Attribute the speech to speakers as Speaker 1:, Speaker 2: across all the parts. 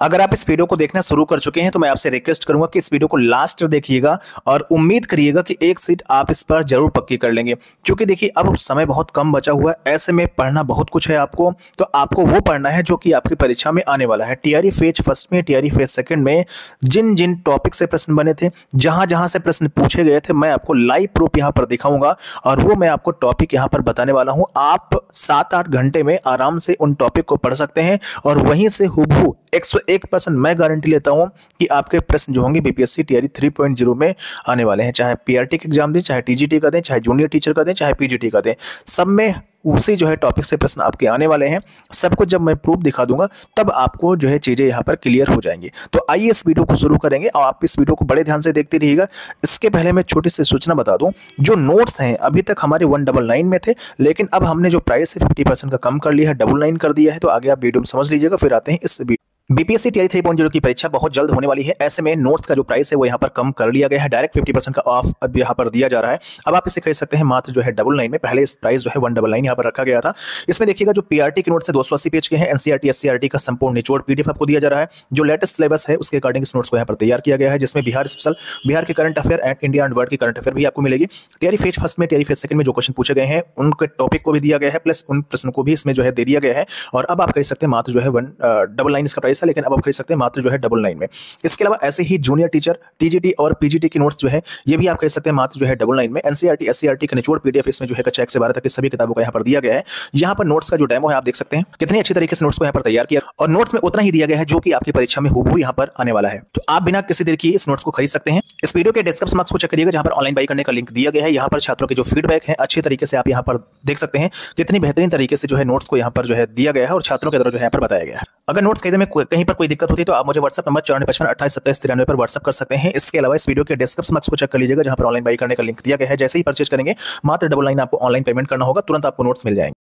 Speaker 1: अगर आप इस वीडियो को देखना शुरू कर चुके हैं तो मैं आपसे रिक्वेस्ट करूंगा कि इस वीडियो को लास्ट देखिएगा और उम्मीद करिएगा कि एक सीट आप इस पर जरूर पक्की कर लेंगे। क्योंकि देखिए अब समय बहुत कम बचा हुआ है, ऐसे में पढ़ना बहुत कुछ है आपको, तो आपको वो पढ़ना है जो कि आपकी परीक्षा में आने वाला है। टीआरई फेज फर्स्ट में, टीआरई फेज सेकंड में जिन जिन टॉपिक से प्रश्न बने थे, जहां जहां से प्रश्न पूछे गए थे, मैं आपको लाइव प्रूफ यहां पर दिखाऊंगा और वो मैं आपको टॉपिक यहां पर बताने वाला हूं। आप 7-8 घंटे में आराम से उन टॉपिक को पढ़ सकते हैं और वहीं से हुबहू 101% मैं गारंटी लेता हूं कि आपके प्रश्न जो होंगे बीपीएससी टीआरई 3.0 में आने वाले हैं। चाहे पीआरटी का एग्जाम दें, चाहे टीजीटी का दें, चाहे जूनियर टीचर का दें, चाहे पीजीटी का दें, सब में उसी जो है टॉपिक से प्रश्न आपके आने वाले हैं। सब कुछ जब मैं प्रूफ दिखा दूंगा तब आपको जो है चीजें यहाँ पर क्लियर हो जाएंगी। तो आइए इस वीडियो को शुरू करेंगे और आप इस वीडियो को बड़े ध्यान से देखते रहिएगा। इसके पहले मैं छोटी सी सूचना बता दूं, जो नोट्स हैं अभी तक हमारे 199 में थे, लेकिन अब हमने जो प्राइस है 50% का कम कर लिया है, 99 कर दिया है। तो आगे आप वीडियो में समझ लीजिएगा। फिर आते हैं इस बीपीएससी टीआरई 3.0 की परीक्षा बहुत जल्द होने वाली है। ऐसे में नोट्स का जो प्राइस है वो यहाँ पर कम कर लिया गया है, डायरेक्ट 50% का ऑफ अब यहाँ पर दिया जा रहा है। अब आप इसे खरीद सकते हैं मात्र जो है 99 में। पहले इस प्राइस जो है 199 यहाँ पर रखा गया था। इसमें देखिएगा जो पीआरटी के नोट्स है 280 पेज के हैं। एनसीईआरटी एससीईआरटी का संपूर्ण निचोड़ पीडीएफ आपको दिया जा रहा है। जो लेटेस्ट सिलेबस है उसके अकॉर्डिंग इस नोट्स को यहाँ पर तैयार किया गया है, जिसमें बिहार स्पेशल, बिहार के current affair and India and world की करंट अफेयर भी आपको मिलेगी। टीआरई फेज फर्स्ट में, टीआरई फेज सेकंड में जो क्वेश्चन पूछे गए हैं उनके टॉपिक को भी दिया गया है, प्लस उन प्रश्न को भी इसमें जो है दे दिया गया है। और अब आप खरीद सकते हैं मात्र जो है 199 इसका प्राइस है, लेकिन अब आप खरीद सकते हैं मात्र जो है 99 में। इसके अलावा ऐसे ही जूनियर टीचर, टीजीटी और पीजीटी की नोट्स जो है ये भी आप खरीद सकते हैं मात्र जो है 99 में। एनसीईआरटी एससीईआरटी का निचोड़ पीडीएफ इसमें जो है कक्षा 1 से 12 तक की सभी किताबों का यहाँ पर दिया गया है। यहाँ पर नोट्स का जो डेमो है आप देख सकते हैं कितनी अच्छी तरीके से नोट्स को यहाँ पर तैयार किया, और नोट्स में उतना ही दिया गया है जो कि आपकी परीक्षा में हुबहू यहाँ पर आने वाला है। तो आप बिना किसी देर की इस नोट्स को खरीद सकते हैं। इस वीडियो के डिस्क्रिप्शन बॉक्स को चेक करिएगा, जहाँ पर ऑनलाइन बाई करने का लिंक दिया गया है। यहाँ पर छात्रों के जो फीडबैक है अच्छी तरीके से आप यहाँ पर देख सकते हैं कितनी बेहतरीन तरीके से जो है नोट्स को यहाँ पर जो है दिया गया है और छात्रों के द्वारा जो है यहाँ पर बताया गया है। अगर नोट्स खरीदने में कहीं पर कोई दिक्कत होती है तो आप मुझे व्हाट्सएप नंबर 9455282793 पर व्हाट्सएप कर सकते हैं। इसके अलावा इस वीडियो के डिस्क्रिप्शन बॉक्स को चेक कर लीजिएगा, जहां पर ऑनलाइन बाई करने का लिंक दिया गया है। जैसे ही परचेज करेंगे मात्र 99 आपको ऑनलाइन पेमेंट करना होगा, तुरंत आपको नोट्स मिल जाएंगे।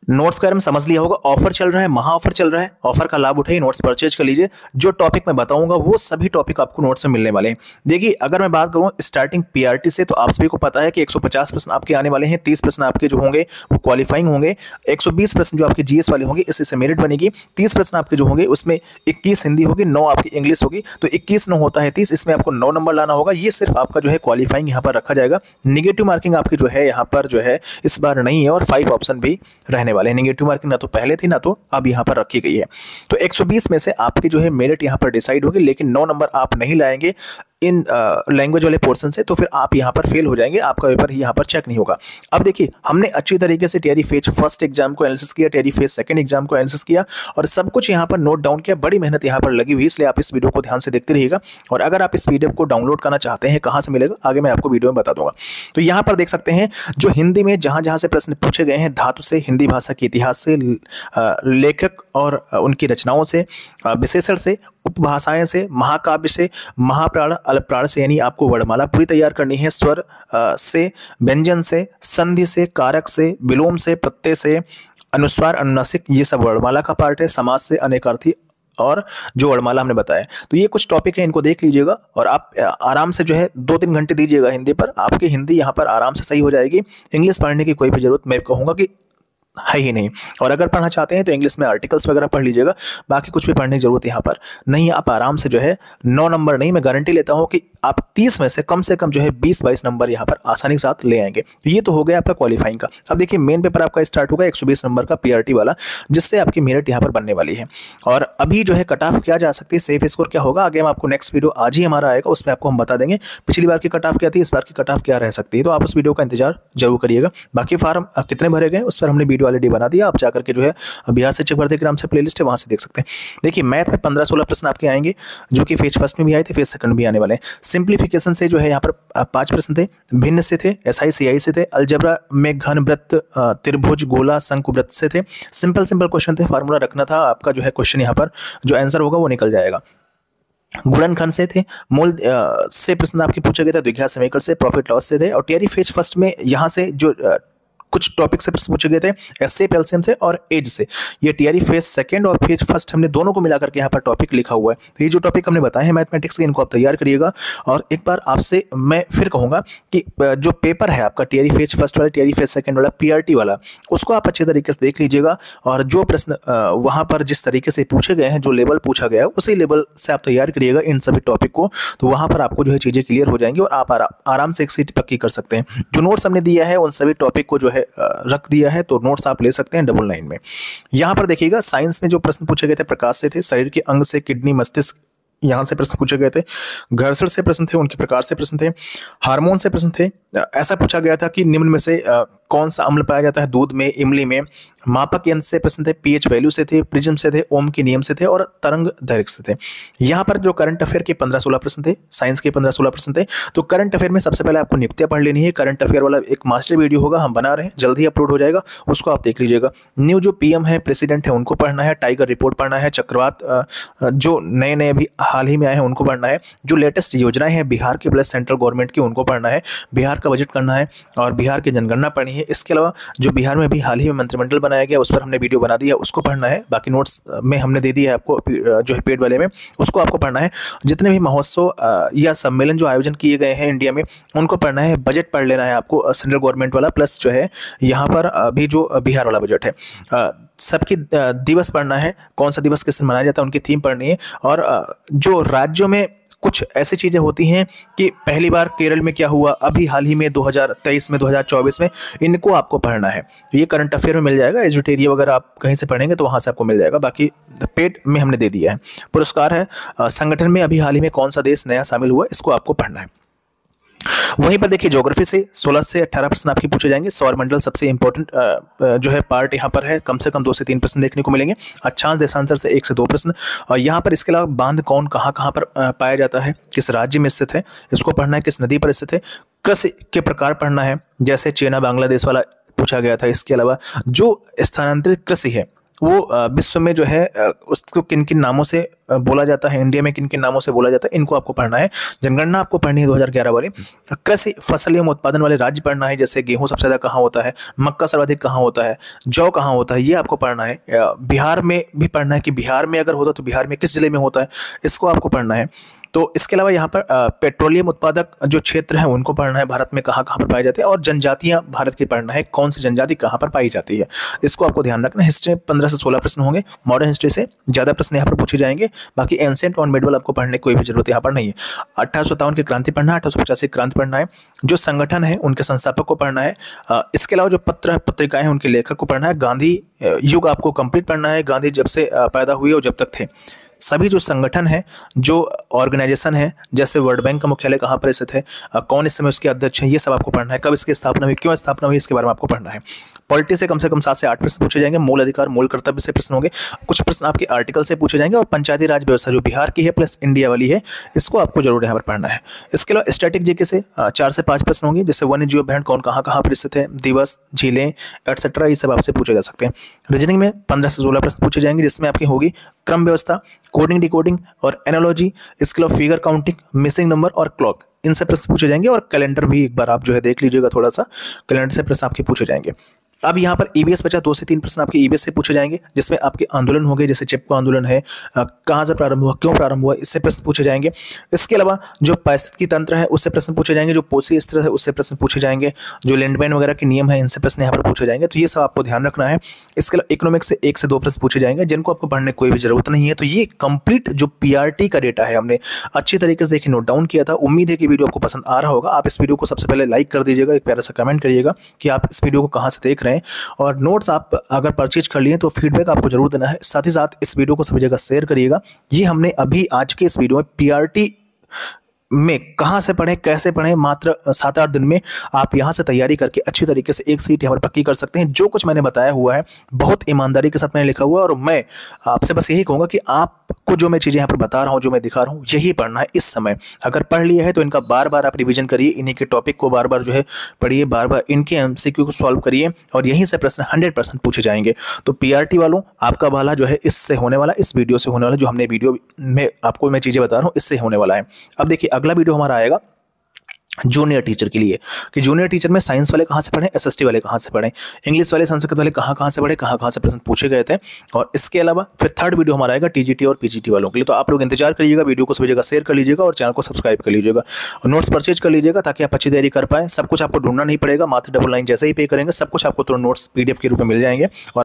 Speaker 1: नोट्स के बारे में समझ लिया होगा, ऑफर चल रहा है, महा ऑफर चल रहा है। ऑफर का लाभ उठाइए, नोट्स परचेज कर लीजिए। जो टॉपिक मैं बताऊंगा वो सभी टॉपिक आपको नोट्स में मिलने वाले हैं। देखिए अगर मैं बात करूं स्टार्टिंग पीआरटी से, तो आप सभी को पता है कि 150 प्रश्न आपके आने वाले हैं। 30 प्रश्न आपके जो होंगे वो क्वालिफाइंग होंगे। 120 प्रश्न जो आपके जीएस वाले होंगे इससे मेरिट बनेगी। 30 प्रश्न आपके जो होंगे उसमें 21 हिंदी होगी, 9 आपकी इंग्लिश होगी। तो 21 9 होता है 30, इसमें आपको 9 नंबर लाना होगा। ये सिर्फ आपका जो है क्वालिफाइंग यहाँ पर रखा जाएगा। निगेटिव मार्किंग आपकी जो है यहाँ पर जो है इस बार नहीं है, और 5 ऑप्शन भी रहने वाले हैं। निगेटिव मार्किंग ना तो पहले थी ना तो अब यहाँ पर रखी गई है। तो 120 में से आपकी जो है मेरिट यहाँ पर डिसाइड होगी, लेकिन 9 नंबर आप नहीं लाएंगे इन लैंग्वेज वाले पोर्शन से तो फिर आप यहाँ पर फेल हो जाएंगे, आपका पेपर ही यहाँ पर चेक नहीं होगा। अब देखिए हमने अच्छी तरीके से टीआरई फेज फर्स्ट एग्जाम को एनालिसिस किया, टीआरई फेज सेकंड एग्जाम को एनालिसिस किया और सब कुछ यहाँ पर नोट डाउन किया। बड़ी मेहनत यहाँ पर लगी हुई, इसलिए आप इस वीडियो को ध्यान से देखते रहिएगा। और अगर आप इस पीडीएफ को डाउनलोड करना चाहते हैं, कहाँ से मिलेगा आगे मैं आपको वीडियो में बता दूंगा। तो यहाँ पर देख सकते हैं जो हिंदी में जहाँ जहाँ से प्रश्न पूछे गए हैं, धातु से, हिंदी भाषा के इतिहास से, लेखक और उनकी रचनाओं से, विशेषण से, उपभाषाएं से, महाकाव्य से, महाप्राण, अल्पप्राण से, यानी आपको वर्णमाला पूरी तैयार करनी है। स्वर से, व्यंजन से, संधि से, कारक से, विलोम से, प्रत्यय से, अनुस्वार, अनुनासिक, ये सब वर्णमाला का पार्ट है। समास से, अनेकार्थी और जो वर्णमाला हमने बताया। तो ये कुछ टॉपिक है, इनको देख लीजिएगा और आप आराम से जो है 2-3 घंटे दीजिएगा हिंदी पर, आपकी हिंदी यहाँ पर आराम से सही हो जाएगी। इंग्लिश पढ़ने की कोई भी जरूरत मैं कहूँगा कि है ही नहीं। और अगर पढ़ना चाहते हैं तो इंग्लिश में आर्टिकल्स वगैरह पढ़ लीजिएगा, बाकी कुछ भी पढ़ने की जरूरत यहाँ पर नहीं। आप आराम से जो है 9 नंबर नहीं, मैं गारंटी लेता हूँ कि आप 30 में से कम जो है 20-22 नंबर यहाँ पर आसानी के साथ ले आएंगे। तो ये तो हो गया आपका क्वालिफाइंग का। अब देखिए मेन पेपर आपका स्टार्ट होगा 120 नंबर का पीआरटी वाला, जिससे आपकी मेरिट यहाँ पर बनने वाली है। और अभी जो है कट ऑफ क्या जा सकती है, सेफ स्कोर क्या होगा, आगे हम आपको नेक्स्ट वीडियो आज ही हमारा आएगा, उसमें आपको हम बता देंगे पिछली बार की कट ऑफ क्या थी, इस बार की कट ऑफ क्या रह सकती है। तो आप उस वीडियो का इंतजार जरूर करिएगा। बाकी फॉर्म कितने भरे गए उस पर हमने वीडियो ऑलरेडी बना दिया, आप जाकर के जो है बिहार शिक्षक भर्ती के नाम से प्लेलिस्ट है, वहां से देख सकते हैं। देखिए मैथ में 15-16 प्रश्न आपके आएंगे, जो कि फेज फर्स्ट में भी आए थे, फेज सेकंड भी आने वाले हैं। सिंप्लीफिकेशन से जो है यहाँ पर 5 प्रश्न थे, भिन्न से थे, एसआई सीआई से थे, अलजेब्रा में घन वृत्त, त्रिभुज, गोला, शंकु वृत्त से थे। सिंपल क्वेश्चन थे, फार्मूला रखना था आपका जो है क्वेश्चन यहाँ पर जो आंसर होगा वो निकल जाएगा। गुणनखंड से थे, मूल से प्रश्न आपके पूछे गए थे, द्विघात समीकरण से, प्रॉफिट लॉस से थे। और टीआरई फेज फर्स्ट में यहाँ से जो कुछ टॉपिक से प्रश्न पूछे गए थे, एचसीएफ एलसीएम से और एज से। ये टीआरई फेज सेकंड और फेज फर्स्ट हमने दोनों को मिलाकर के यहाँ पर टॉपिक लिखा हुआ है। तो ये जो टॉपिक हमने बताए हैं मैथमेटिक्स के, इनको आप तैयार करिएगा। और एक बार आपसे मैं फिर कहूँगा कि जो पेपर है आपका टीआरई फेज फर्स्ट वाला, टीआरई फेज सेकंड वाला, पीआरटी वाला, उसको आप अच्छे तरीके से देख लीजिएगा। और जो प्रश्न वहाँ पर जिस तरीके से पूछे गए हैं, जो लेवल पूछा गया है, उसी लेवल से आप तैयार करिएगा इन सभी टॉपिक को। तो वहाँ पर आपको जो है चीज़ें क्लियर हो जाएंगी और आप आराम से एक सीट पक्की कर सकते हैं। जो नोट्स हमने दिया है उन सभी टॉपिक को जो है रख दिया है, तो नोट्स आप ले सकते हैं 99 में। यहाँ पर देखिएगा साइंस में जो प्रश्न पूछे गए थे प्रकाश से थे, शरीर के अंग से, किडनी, मस्तिष्क, यहाँ से प्रश्न पूछे गए थे। घर्षण से प्रश्न थे, उनके प्रकार से प्रश्न थे। हार्मोन से प्रश्न थे। ऐसा पूछा गया था कि निम्न में से कौन सा अम्ल पाया जाता है दूध में, इमली में। मापक यंत्र से प्रश्न थे, पीएच वैल्यू से थे, प्रिज्म से थे, ओम के नियम से थे और तरंग दैर्घ्य से थे। यहाँ पर जो करंट अफेयर के 15-16 प्रश्न थे, साइंस के 15-16 प्रश्न थे। तो करंट अफेयर में सबसे पहले आपको नियुक्तियां पढ़ लेनी है। करंट अफेयर वाला एक मास्टर वीडियो होगा, हम बना रहे हैं, जल्दी अपलोड हो जाएगा, उसको आप देख लीजिएगा। न्यू जो पीएम है, प्रेसिडेंट है, उनको पढ़ना है। टाइगर रिपोर्ट पढ़ना है। चक्रवात जो नए नए अभी हाल ही में आए हैं उनको पढ़ना है। जो लेटेस्ट योजनाएं हैं बिहार की प्लस सेंट्रल गवर्नमेंट की, उनको पढ़ना है। बिहार का बजट करना है और बिहार की जनगणना पढ़नी है। इसके अलावा जो बिहार में भी हाल ही में मंत्रिमंडल बनाया गया, उस पर हमने वीडियो बना दिया, उसको पढ़ना है। बाकी नोट्स में हमने दे दिया है आपको, जो है पेड वाले में, उसको आपको पढ़ना है। जितने भी महोत्सव या सम्मेलन जो आयोजन किए गए हैं इंडिया में, उनको पढ़ना है। बजट पढ़ लेना है आपको, सेंट्रल गवर्नमेंट वाला प्लस जो है यहाँ पर अभी जो बिहार वाला बजट है। सबकी दिवस पढ़ना है, कौन सा दिवस किस दिन मनाया जाता है, उनकी थीम पढ़नी है। और जो राज्यों में कुछ ऐसी चीज़ें होती हैं कि पहली बार केरल में क्या हुआ, अभी हाल ही में 2023 में, 2024 में, इनको आपको पढ़ना है। ये करंट अफेयर में मिल जाएगा। एजुटेरिया वगैरह आप कहीं से पढ़ेंगे तो वहाँ से आपको मिल जाएगा। बाकी पेड में हमने दे दिया है। पुरस्कार है, संगठन में अभी हाल ही में कौन सा देश नया शामिल हुआ, इसको आपको पढ़ना है। वहीं पर देखिए ज्योग्राफी से 16 से 18 प्रश्न आपके पूछे जाएंगे। सौर मंडल सबसे इंपॉर्टेंट जो है पार्ट यहाँ पर है, कम से कम 2 से 3 प्रश्न देखने को मिलेंगे। अक्षांश देशांतर से 1 से 2 प्रश्न। और यहाँ पर इसके अलावा बांध कौन कहाँ कहाँ पर पाया जाता है, किस राज्य में स्थित है, इसको पढ़ना है। किस नदी पर स्थित है। कृषि के प्रकार पढ़ना है, जैसे चीना बांग्लादेश वाला पूछा गया था। इसके अलावा जो स्थानांतरित कृषि है वो विश्व में जो है उसको किन किन नामों से बोला जाता है, इंडिया में किन किन नामों से बोला जाता है, इनको आपको पढ़ना है। जनगणना आपको पढ़नी है 2011 वाली। कृषि फसल एवं उत्पादन वाले राज्य पढ़ना है, जैसे गेहूं सबसे ज़्यादा कहाँ होता है, मक्का सर्वाधिक कहाँ होता है, जौ कहाँ होता है, ये आपको पढ़ना है। बिहार में भी पढ़ना है कि बिहार में अगर होता तो बिहार में किस जिले में होता है, इसको आपको पढ़ना है। तो इसके अलावा यहाँ पर पेट्रोलियम उत्पादक जो क्षेत्र हैं उनको पढ़ना है, भारत में कहाँ कहाँ पर पाए जाते हैं। और जनजातियाँ भारत की पढ़ना है, कौन सी जनजाति कहाँ पर पाई जाती है, इसको आपको ध्यान रखना। हिस्ट्री 15 से 16 प्रश्न होंगे। मॉडर्न हिस्ट्री से ज़्यादा प्रश्न यहाँ पर पूछे जाएंगे। बाकी एंशिएंट और मिडिवल आपको पढ़ने की कोई भी जरूरत यहाँ पर नहीं है। 1857 की क्रांति पढ़ना है, 1885 की क्रांति पढ़ना है। जो संगठन है उनके संस्थापक को पढ़ना है। इसके अलावा जो पत्रिकाएं हैं उनके लेखक को पढ़ना है। गांधी युग आपको कंप्लीट पढ़ना है, गांधी जब से पैदा हुए और जब तक थे। सभी जो संगठन है, जो ऑर्गेनाइजेशन है, जैसे वर्ल्ड बैंक का मुख्यालय कहाँ पर स्थित है, कौन इस समय उसके अध्यक्ष हैं, ये सब आपको पढ़ना है। कब इसकी स्थापना हुई, क्यों स्थापना हुई, इसके बारे में आपको पढ़ना है। पॉलिटी से कम 7 से 8 प्रश्न पूछे जाएंगे। मूल अधिकार, मूल कर्तव्य से प्रश्न होंगे। कुछ प्रश्न आपके आर्टिकल से पूछे जाएंगे। और पंचायती राज व्यवस्था जो बिहार की है प्लस इंडिया वाली है, इसको आपको जरूर यहाँ पर पढ़ना है। इसके अलावा स्टैटिक जीके से 4 से 5 प्रश्न होंगे, जैसे वन्य जीव अभ्यारण्य कौन कहाँ कहाँ पर स्थित है, दिवस, झीलें एटसेट्रा, ये सब आपसे पूछे जा सकते हैं। रीजनिंग में 15 से 16 प्रश्न पूछे जाएंगे, जिसमें आपकी होगी क्रम व्यवस्था, कोडिंग डिकोडिंग और एनालॉजी, इसके अलावा फिगर काउंटिंग, मिसिंग नंबर और क्लॉक, इनसे प्रश्न पूछे जाएंगे। और कैलेंडर भी एक बार आप जो है देख लीजिएगा, थोड़ा सा कैलेंडर से प्रश्न आपके पूछे जाएंगे। अब यहाँ पर ईवीएस बचा, 2 से 3 प्रश्न आपके ईवीएस से पूछे जाएंगे, जिसमें आपके आंदोलन हो गए, जैसे चिपको आंदोलन है, कहाँ से प्रारंभ हुआ, क्यों प्रारंभ हुआ, इससे प्रश्न पूछे जाएंगे। इसके अलावा जो पारिस्थितिकी तंत्र है उससे प्रश्न पूछे जाएंगे, जो पोषी स्तर है उससे प्रश्न पूछे जाएंगे, जो लैंडमैन वगैरह के नियम है इनसे प्रश्न यहाँ पर पूछे जाएंगे। तो ये सब आपको ध्यान रखना है। इसके अलावा इकोनॉमिक्स से 1 से 2 प्रश्न पूछे जाएंगे, जिनको आपको पढ़ने की कोई भी जरूरत नहीं है। तो ये कंप्लीट जो पीआरटी का डेटा है हमने अच्छी तरीके से देखिए नोट डाउन किया था। उम्मीद है कि वीडियो आपको पसंद आ रहा होगा। आप इस वीडियो को सबसे पहले लाइक कर दीजिएगा, एक प्यारा सा कमेंट करिएगा कि आप इस वीडियो को कहाँ से देख रहे हैं। और नोट्स आप अगर परचेज कर लिए तो फीडबैक आपको जरूर देना है। साथ ही साथ इस वीडियो को सभी जगह शेयर करिएगा। ये हमने अभी आज के इस वीडियो में पीआरटी में कहां से पढ़ें, कैसे पढ़ें, मात्र 7-8 दिन में आप यहां से तैयारी करके अच्छी तरीके से एक सीट यहां पर पक्की कर सकते हैं। जो कुछ मैंने बताया हुआ है बहुत ईमानदारी के साथ मैंने लिखा हुआ है, और मैं आपसे बस यही कहूंगा कि आपको जो मैं चीजें यहां पर बता रहा हूं, जो मैं दिखा रहा हूं, यही पढ़ना है इस समय। अगर पढ़ लिया है तो इनका बार बार आप रिविजन करिए, इन्हीं के टॉपिक को बार बार जो है पढ़िए, बार बार इनके एमसीक्यू को सॉल्व करिए, और यहीं से प्रश्न 100% पूछे जाएंगे। तो पीआरटी वालों, आपका भला जो है इससे होने वाला, इस वीडियो से होने वाला, जो हमने वीडियो में आपको मैं चीजें बता रहा हूँ इससे होने वाला है। अब देखिए अगला वीडियो हमारा आएगा जूनियर टीचर के लिए, कि जूनियर टीचर में साइंस वाले कहाँ से पढ़ें, एसएसटी वाले कहाँ से पढ़ें, इंग्लिश वाले संस्कृत वाले कहाँ कहाँ से पढ़े, कहाँ कहाँ से प्रश्न पूछे गए थे। और इसके अलावा फिर थर्ड वीडियो हमारा आएगा टीजीटी और पीजीटी वालों के लिए। तो आप लोग इंतजार करिएगा, वीडियो को सभी जगह शेयर कर लीजिएगा और चैनल को सब्सक्राइब कर लीजिएगा और नोट्स परचेज कर लीजिएगा ताकि आप अच्छी तैयारी कर पाए। सब कुछ आपको ढूंढना नहीं पड़ेगा, मात्र 99 जैसे ही पे करेंगे सब कुछ आपको तुरंत नोट्स पीडीएफ के रूप में मिल जाएंगे। और